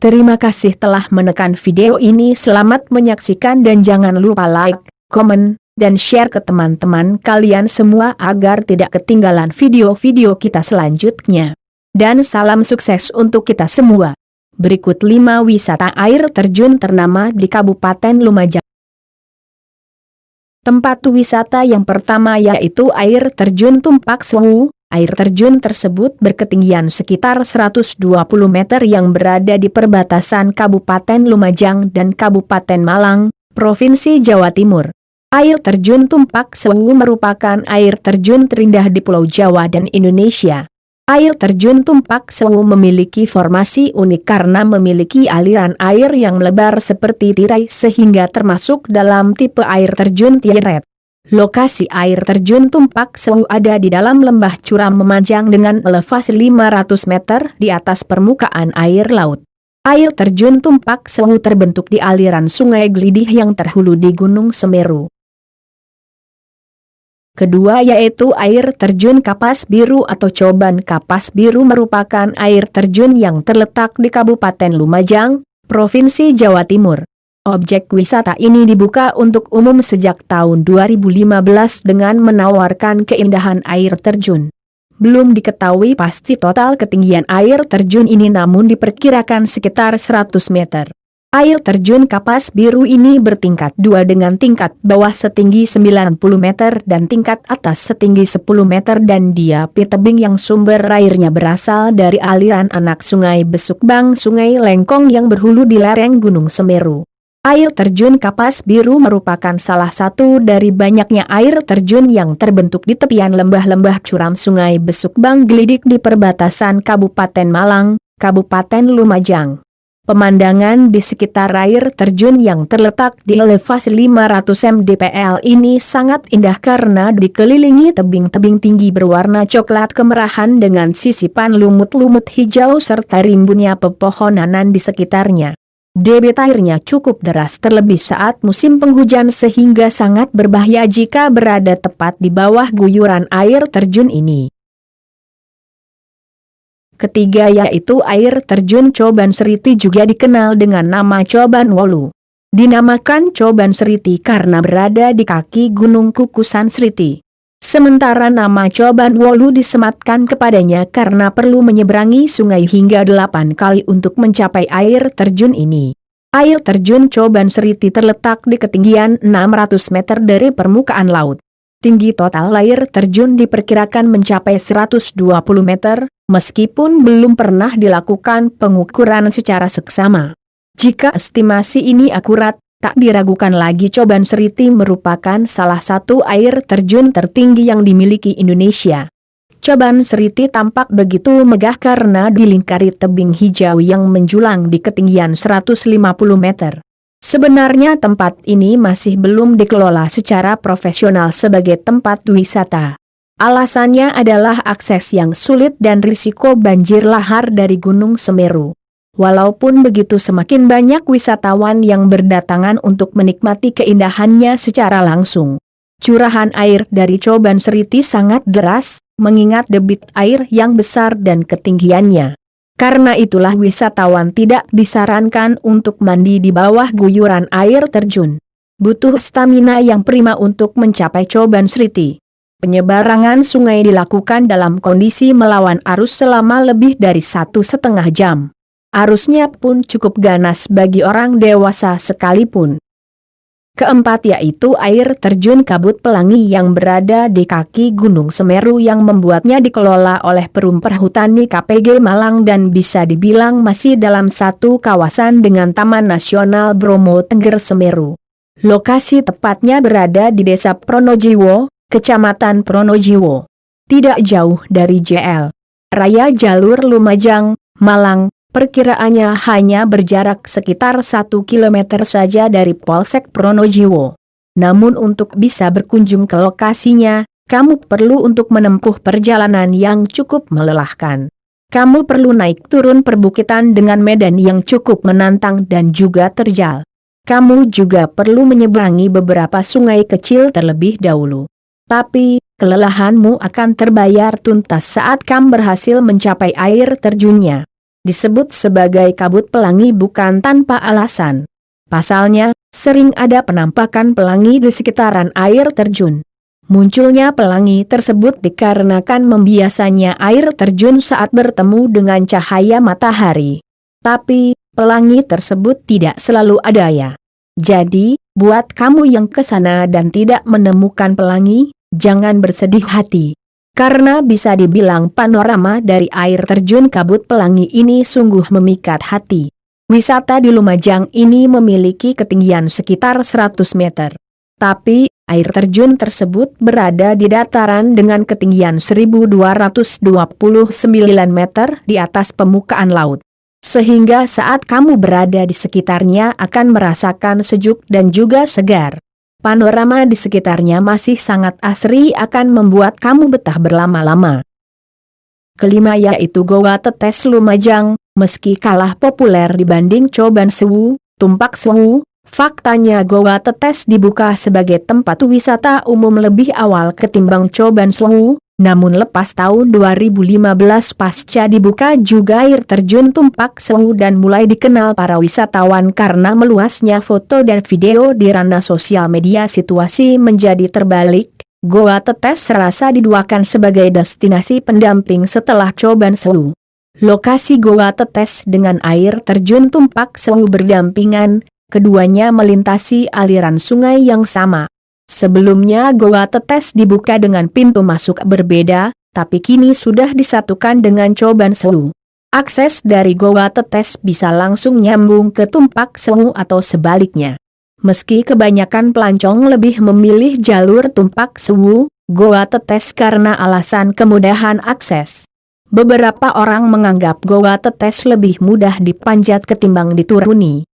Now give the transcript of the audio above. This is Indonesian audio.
Terima kasih telah menekan video ini. Selamat menyaksikan dan jangan lupa like, komen, dan share ke teman-teman kalian semua agar tidak ketinggalan video-video kita selanjutnya. Dan salam sukses untuk kita semua. Berikut 5 wisata air terjun ternama di Kabupaten Lumajang. Tempat wisata yang pertama yaitu air terjun Tumpak Sewu. Air terjun tersebut berketinggian sekitar 120 meter yang berada di perbatasan Kabupaten Lumajang dan Kabupaten Malang, Provinsi Jawa Timur. Air terjun Tumpak Sewu merupakan air terjun terindah di Pulau Jawa dan Indonesia. Air terjun Tumpak Sewu memiliki formasi unik karena memiliki aliran air yang lebar seperti tirai sehingga termasuk dalam tipe air terjun Tiret. Lokasi air terjun Tumpak Sewu ada di dalam lembah curam memanjang dengan elevasi 500 meter di atas permukaan air laut. Air terjun Tumpak Sewu terbentuk di aliran Sungai Glidih yang terhulu di Gunung Semeru. Kedua yaitu air terjun Kapas Biru atau Coban Kapas Biru merupakan air terjun yang terletak di Kabupaten Lumajang, Provinsi Jawa Timur. Objek wisata ini dibuka untuk umum sejak tahun 2015 dengan menawarkan keindahan air terjun. Belum diketahui pasti total ketinggian air terjun ini namun diperkirakan sekitar 100 meter. Air terjun Kapas Biru ini bertingkat 2 dengan tingkat bawah setinggi 90 meter dan tingkat atas setinggi 10 meter dan dia tebing yang sumber airnya berasal dari aliran anak Sungai Besukbang Sungai Lengkong yang berhulu di lereng Gunung Semeru. Air terjun Kapas Biru merupakan salah satu dari banyaknya air terjun yang terbentuk di tepian lembah-lembah curam Sungai Besukbang Glidik di perbatasan Kabupaten Malang, Kabupaten Lumajang. Pemandangan di sekitar air terjun yang terletak di elevasi 500 mdpl ini sangat indah karena dikelilingi tebing-tebing tinggi berwarna coklat kemerahan dengan sisipan lumut-lumut hijau serta rimbunnya pepohonan di sekitarnya. Debit airnya cukup deras terlebih saat musim penghujan sehingga sangat berbahaya jika berada tepat di bawah guyuran air terjun ini. Ketiga yaitu air terjun Coban Seriti juga dikenal dengan nama Coban Wolu. Dinamakan Coban Seriti karena berada di kaki Gunung Kukusan Seriti. Sementara nama Coban Wolu disematkan kepadanya karena perlu menyeberangi sungai hingga 8 kali untuk mencapai air terjun ini. Air terjun Coban Seriti terletak di ketinggian 600 meter dari permukaan laut. Tinggi total air terjun diperkirakan mencapai 120 meter, meskipun belum pernah dilakukan pengukuran secara seksama. Jika estimasi ini akurat, tak diragukan lagi Coban Seriti merupakan salah satu air terjun tertinggi yang dimiliki Indonesia. Coban Seriti tampak begitu megah karena dilingkari tebing hijau yang menjulang di ketinggian 150 meter. Sebenarnya tempat ini masih belum dikelola secara profesional sebagai tempat wisata. Alasannya adalah akses yang sulit dan risiko banjir lahar dari Gunung Semeru. Walaupun begitu semakin banyak wisatawan yang berdatangan untuk menikmati keindahannya secara langsung. Curahan air dari Coban Seriti sangat deras, mengingat debit air yang besar dan ketinggiannya. Karena itulah wisatawan tidak disarankan untuk mandi di bawah guyuran air terjun. Butuh stamina yang prima untuk mencapai Coban Seriti. Penyeberangan sungai dilakukan dalam kondisi melawan arus selama lebih dari 1,5 jam. Arusnya pun cukup ganas bagi orang dewasa sekalipun. Keempat yaitu air terjun Kabut Pelangi yang berada di kaki Gunung Semeru yang membuatnya dikelola oleh Perum Perhutani KPG Malang dan bisa dibilang masih dalam satu kawasan dengan Taman Nasional Bromo Tengger Semeru. Lokasi tepatnya berada di Desa Pronojiwo, Kecamatan Pronojiwo. Tidak jauh dari JL Raya Jalur Lumajang, Malang. Perkiraannya hanya berjarak sekitar 1 km saja dari Polsek Pronojiwo. Namun untuk bisa berkunjung ke lokasinya, kamu perlu untuk menempuh perjalanan yang cukup melelahkan. Kamu perlu naik turun perbukitan dengan medan yang cukup menantang dan juga terjal. Kamu juga perlu menyeberangi beberapa sungai kecil terlebih dahulu. Tapi, kelelahanmu akan terbayar tuntas saat kamu berhasil mencapai air terjunnya. disebut sebagai Kabut Pelangi bukan tanpa alasan. Pasalnya, sering ada penampakan pelangi di sekitaran air terjun. Munculnya pelangi tersebut dikarenakan membiasanya air terjun saat bertemu dengan cahaya matahari. Tapi, pelangi tersebut tidak selalu ada ya. Jadi, buat kamu yang ke sana dan tidak menemukan pelangi, jangan bersedih hati. Karena bisa dibilang panorama dari air terjun Kabut Pelangi ini sungguh memikat hati. Wisata di Lumajang ini memiliki ketinggian sekitar 100 meter. Tapi, air terjun tersebut berada di dataran dengan ketinggian 1229 meter di atas permukaan laut. Sehingga saat kamu berada di sekitarnya akan merasakan sejuk dan juga segar. Panorama di sekitarnya masih sangat asri akan membuat kamu betah berlama-lama. Kelima yaitu Goa Tetes Lumajang, meski kalah populer dibanding Coban Sewu, Tumpak Sewu, faktanya Goa Tetes dibuka sebagai tempat wisata umum lebih awal ketimbang Coban Sewu, namun lepas tahun 2015 pasca dibuka juga air terjun Tumpak Sewu dan mulai dikenal para wisatawan karena meluasnya foto dan video di ranah sosial media, situasi menjadi terbalik. Goa Tetes serasa diduakan sebagai destinasi pendamping setelah Coban Sewu. Lokasi Goa Tetes dengan air terjun Tumpak Sewu berdampingan, keduanya melintasi aliran sungai yang sama. Sebelumnya Goa Tetes dibuka dengan pintu masuk berbeda, tapi kini sudah disatukan dengan Coban Sewu. Akses dari Goa Tetes bisa langsung nyambung ke Tumpak Sewu atau sebaliknya. Meski kebanyakan pelancong lebih memilih jalur Tumpak Sewu, Goa Tetes karena alasan kemudahan akses. Beberapa orang menganggap Goa Tetes lebih mudah dipanjat ketimbang dituruni.